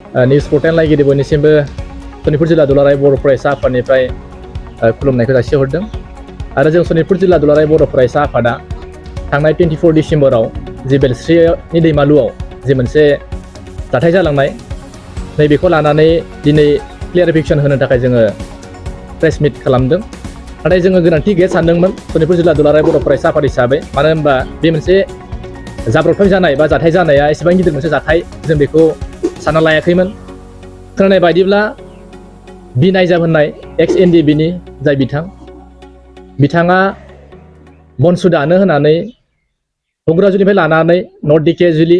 News portal नायगिरि बयनिसिमबो सनितपुर जिल्ला दुलाराय बर' फरायसा आफादनिफ्राय खुलुमनायखौ जासिहरदों आरो जों सनितपुर जिल्ला दुलाराय बर' फरायसा आफादा थांनाय 24 डिसेम्बराव जि बेलस्रिनि दैमालुआव जि मोनसे जाथाय जालांनाय नैबेखौ लानानै दिनै क्लियारिफिकेसन होनो थाखाय जोङो प्रेस मिट खालामदों। नाथाय जोङो गोनांथि गैया सानदोंमोन सनितपुर जिल्ला दुलाराय बर' फरायसा आफाद हिसाबै, मानो होनबा बे मोनसे जाब्रबथाय जानाय बा जाथाय जानाया एसेबां गिदिर मोनसे जाथाय जों बेखौ सानना लायाखैमोन। खोनानाय बायदिब्ला बि नायजाब होननाय एक्स एनडिबिनि जाय बिथाङा बनसुदानो होनानै घग्राजुलिनिफ्राय लानानै नर्थ दिकेजुलि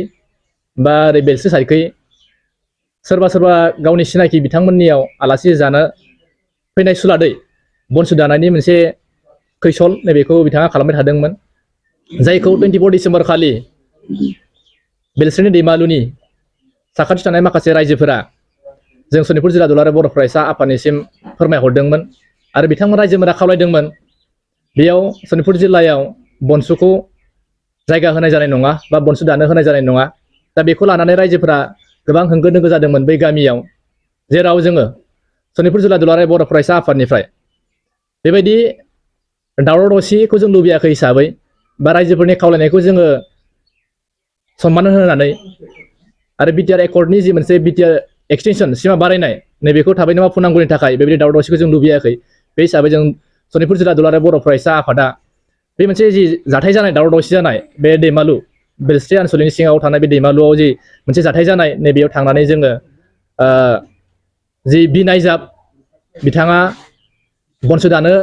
बा ओरै बेलस्रि साइडखै सोरबा गावनि सिनाखि बिथांमोननियाव आलासि जानो फैनाय सुलादै बनसुदानायनि मोनसे खैसल नैबेखौ बिथाङा खालामबाय थादोंमोन, जायखौ 24 डिसेम्बर खालि बेलस्रिनि दैमालुनि साखाथि थानाय माखासे रायजोफोरा जों सनितपुर जिल्ला दुलाराय बर' फरायसा आफादनिसिम फोरमायहरदोंमोन आरो बिथांमोन रायजोफोरा खावलायदोंमोन बेयाव सनितपुर जिल्लायाव बनसुखौ जायगा होनाय जानाय नङा बा बनसु दानो होनाय जानाय नङा। दा बेखौ लानानै रायजोफोरा गोबां होंगो दोंगो जादोंमोन बै गामियाव, जेराव जोङो सनितपुर जिल्ला दुलाराय बर' फरायसा आफादनिफ्राय बेबायदि दावराव दावसिखौ जों लुबैयाखै हिसाबै बा रायजोफोरनि खावलायनायखौ जोङो सनमान होनानै आरो बिटिआर एकर्डनि जि मोनसे बिटिआर एक्सटेनसन सिमा बारायनाय नैबेखौ थाबैनो मावफुंनांगौनि थाखाय बेबायदि दावराव दावसिखौ जों लुबैयाखै। बे हिसाबै जों सनितपुर जिल्ला दुलाराय बर' फरायसा आफादा बे मोनसे जि जाथाय जानाय दावराव दावसि जानाय बे दैमालु बेलस्रि आनसलिकनि सिङाव थानाय बे दैमालुआव जि मोनसे जाथाय जानाय नैबेयाव थांनानै जोङो जि बि नायजाब बिथाङा बनसु दानो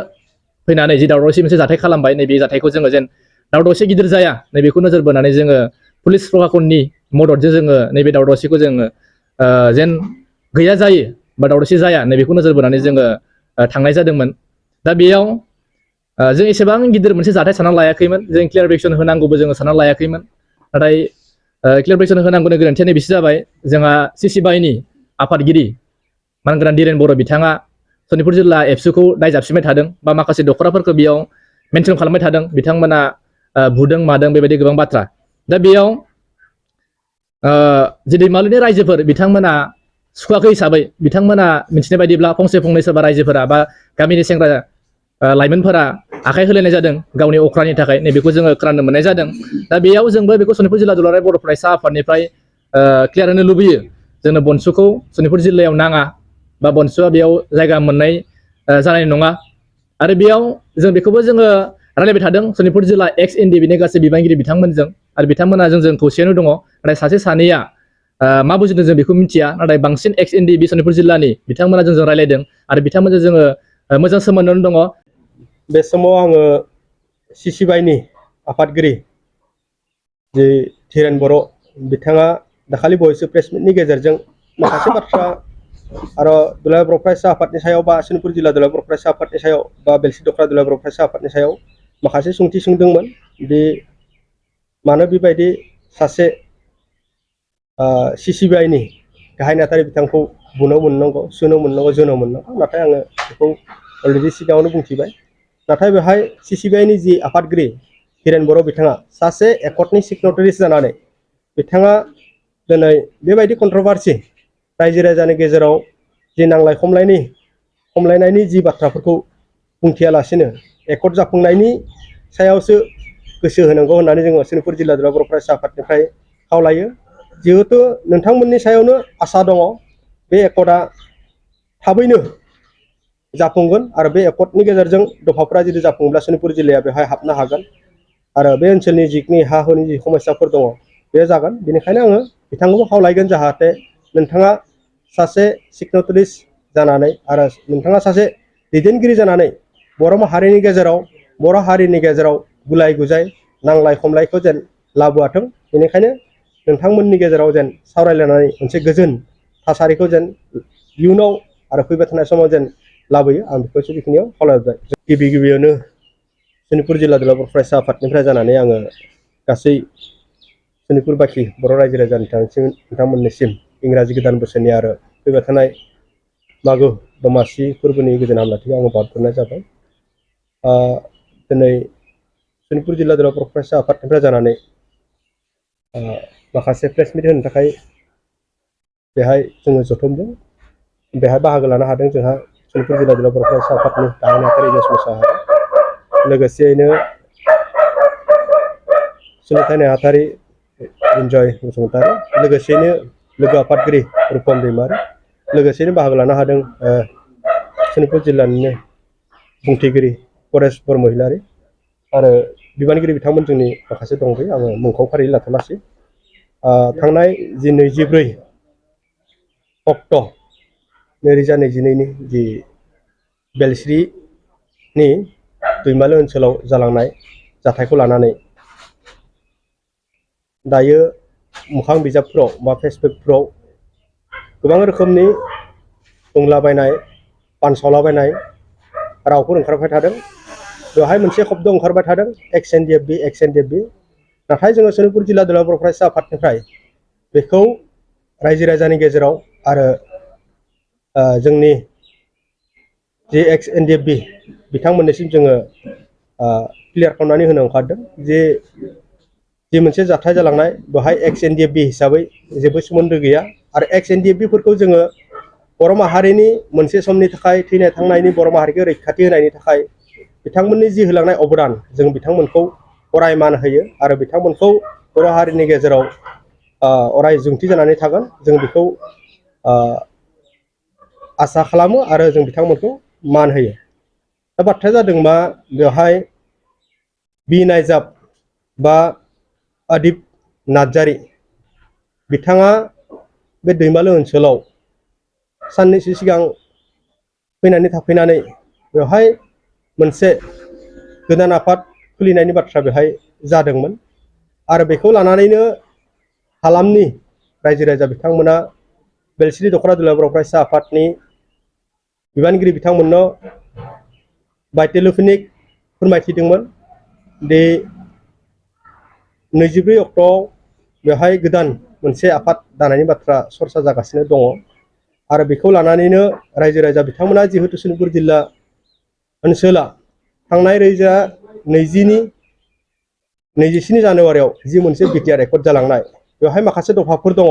फैनानै जि दावराव दावसि मोनसे जाथाय खालामबाय, नैबे जाथायखौ जोङो जेन दावराव दावसि गिदिर जाया नैबेखौ नोजोर बोनानै जोङो पुलिस प्रशासननि मददजों जोङो नैबे दावराव दावसिखौ जोङो जेन गैया जायो बा दावराव दावसि जाया नैबेखौ नोजोर बोनानै जोङो थांनाय जादोंमोन। दा बेयाव जों एसेबां गिदिर मोनसे जाथाय सानना लायाखैमोन, जों क्लियारिफिकेसन होनांगौबो जोङो सानना लायाखैमोन। नाथाय क्लियारिफिकेसन होनांगौनि गोनांथिया नैबेसो जाबाय, जोंहा CC BI नि आफादगिरि मानगोनां दिरेन बर' बिथाङा सनितपुर जिल्ला एबसुखौ दाय जाबसिनबाय थादों बा माखासे दख'राफोरखौ बेयाव मेनसन खालामबाय थादों, बिथांमोना बुदों मादों बेबायदि गोबां बाथ्रा। दा बेयाव जि दैमालुनि रायजोफोर बिथांमोना सुखुवाखै हिसाबै बिथांमोना मिथिनाय बायदिब्ला फंसे फंनै सोरबा रायजोफोरा बा गामिनि सेंग्रा लाइमोनफोरा आखाइ होलायनाय जादों गावनि अख्रानि थाखाय, नैबेखौ जोङो खोनानो मोननाय जादों। दा बेयाव जोंबो बेखौ सनितपुर जिल्ला दुलाराय बर' फरायसा आफादनिफ्राय क्लियार होनो लुबैयो, जोंनो बनसुखौ सनितपुर जिल्लायाव नाङा बा बनसुआ बेयाव जायगा मोननाय जानाय नङा। आरो बेयाव जों बेखौबो जोङो रायलायबाय थादों सनितपुर जिल्ला एक्स एनडिबिनि गासै बिबानगिरि बिथांमोनजों, आरो बिथांमोना जोंजों खौसेयानो दङ। नाथाय सासे सानैया मा बुजिदों जों बेखौ मिथिया, नाथाय बांसिन एक्स एनडिबि सनितपुर जिल्लानि बिथांमोना जोंजों रायलायदों आरो बिथांमोनजों जोङो मोजां सोमोन्दोआवनो दङ। बे समाव आङो CC BI नि आफादगिरि जे धीरेन बर' बिथाङा दाखालि बावैसो प्रेस मिटनि गेजेरजों माखासे बाथ्रा आरो दुलाराय बर' फरायसा आफादनि सायाव बा सनितपुर जिल्ला दुलाराय बर' फरायसा आफादनि सायाव बा बेलस्रि दख्रा दुलाराय बर' फरायसा आफादनि सायाव माखासे सोंथि सोंदोंमोन दि मानो बेबायदि सासे CC BI नि गाहाय नेहाथारि बिथांखौ बुनो मोननांगौ, सुनो मोननांगौ, जोनो मोननांगौ। नाथाय आङो बेखौ अलरेडि सिगाङावनो बुंथिबाय। नाथाय बेहाय CC BI नि जि आफादगिरि धीरेन बर' बिथाङा सासे एकर्डनि सिगनेटारिस जानानै बिथाङा दिनै बेबायदि कन्ट्रभारसि रायजो राजानि गेजेराव जि नांलाय खमलायनायनि जि बाथ्राफोरखौ बुंथियालासिनो एकर्ड जाफुंनायनि सायावसो गोसो होनांगौ होननानै जोङो सनितपुर जिल्ला दुलाराय बर' फरायसा आफादनिफ्राय खावलायो। जिहेथु नोंथांमोननि सायावनो आसा दङ बे एकर्डआ थाबैनो जाफुंगोन आरो बे एकर्डनि गेजेरजों दफाफोरा जुदि जाफुङोब्ला सनितपुर जिल्लाया बेवहाय हाबनो हागोन आरो बे ओनसोलनि जिखिनि हा हुनि जि समस्याफोर दङ बे जागोन। बेनिखायनो आङो बिथांखौबो खावलायगोन जाहाथे नोंथाङा सासे सिगनेटारिस जानानै आरो नोंथाङा सासे दैदेनगिरि जानानै बर' हारिनि गेजेराव गुलाय गुजाय नांलाय खमलायखौ जेन लाबोआथों। बेनिखायनो नोंथांमोननि गेजेराव जेन सावरायलायनानै मोनसे गोजोन थासारिखौ जेन इयुनाव आरो फैबाय थानाय समाव जेन लाबोयो, आं बेखौसो बेखिनियाव खावलायबाय। गिबियावनो सनितपुर जिल्ला दुलाराय बर' फरायसा आफादनिफ्राय जानानै आङो गासै सनितपुरबासि बर' रायजो राजानि नोंथांमोननिसिम इंराजि गोदान बोसोरनि आरो फैबाय थानाय मागो दमासि फोरबोनि गोजोन हामलायथिखौ आङो बावहरनाय जाबाय। दिनै सनितपुर जिल्ला दुलाराय बर' फरायसा आफादनिफ्राय जानानै माखासे प्रेस मिट होनो थाखाय बेहाय जोङो जथुमदों बेहाय बाहागो लानो हादों जोंहा सनितपुर जिल्ला दुलाराय बर' फरायसा आफादनि गाहाय नेहाथारि इलियास मोसाहारि लोगोसेयैनो सुलेखा नेहाथारि इन्जय बसुमतारि लोगोसेयैनो लोगो आफादगिरि रुपम दैमारि लोगोसेयैनो बाहागो लानो हादों सनितपुर जिल्लानिनो बुंथिगिरि परेश बरमह हिलारि आरो बिबानगिरि बिथांमोन जोंनि माखासे दंबायो आङो मुंखौ फारियै लाथ'लासै थांनाय जि 24 अक्ट' 2022नि जि बेलस्रिनि दैमालु ओनसोलाव जालांनाय जाथायखौ लानानै दायो मोखां बिजाबफ्राव बा फेसबुकफ्राव गोबां रोखोमनि बुंलाबायनाय बानसावलाबायनाय रावफोर ओंखारबाय थादों बेवहाय मोनसे शब्द ओंखारबाय थादों एक्स एन डि एफ बि नाथाय जोङो सनितपुर जिल्ला दुलाराय बर' फरायसा आफादनिफ्राय बेखौ रायजो राजानि गेजेराव आरो जोंनि जे एक्स एन डि एफ बि बिथांमोननिसिम जोङो क्लियार खालामनानै होनो ओंखारदों जे मोनसे जाथाय जालांनाय बेवहाय एक्स एन डि एफ बि हिसाबै जेबो सोमोन्दो गैया आरो एक्स एन डि एफ बिफोरखौ जोङो बर' माहारिनि मोनसे समनि थाखाय थैनाय थांनायनि बर' माहारिखौ रैखाथि होनायनि थाखाय बिथांमोननि जि होलांनाय अबदान जों बिथांमोनखौ अराय मान होयो आरो बिथांमोनखौ बर' हारिनि गेजेराव अराय जोंथि जानानै थागोन जों बेखौ आसा खालामो आरो जों बिथांमोनखौ मान होयो दा बाथ्राया जादों मा बेवहाय बि नायजाब बा आदिप नार्जारि बिथाङा बे दैमालु ओनसोलाव साननैसो सिगां फैनानै थाफैनानै बेवहाय मोनसे गोदान आफाद खुलिनायनि बाथ्रा बेहाय जादोंमोन आरो बेखौ लानानैनो हालामनि रायजो राजा बिथांमोना बेलस्रि दख'रा दुलाराय बर' फरायसा आफादनि बिबानगिरि बिथांमोननो बायटेलेफनिक फोरमायथिदोंमोन दि 24 अक्ट'आव बेवहाय गोदान मोनसे आफाद दानायनि बाथ्रा सरसा जागासिनो दङ आरो बेखौ लानानैनो रायजो राजा बिथांमोना जिहेतु सनितपुर जिल्ला ओनसोला थांनाय 2020 नि 27 जानुवारियाव जि मोनसे बिटिआर एकर्ड जालांनाय बेवहाय माखासे दफाफोर दङ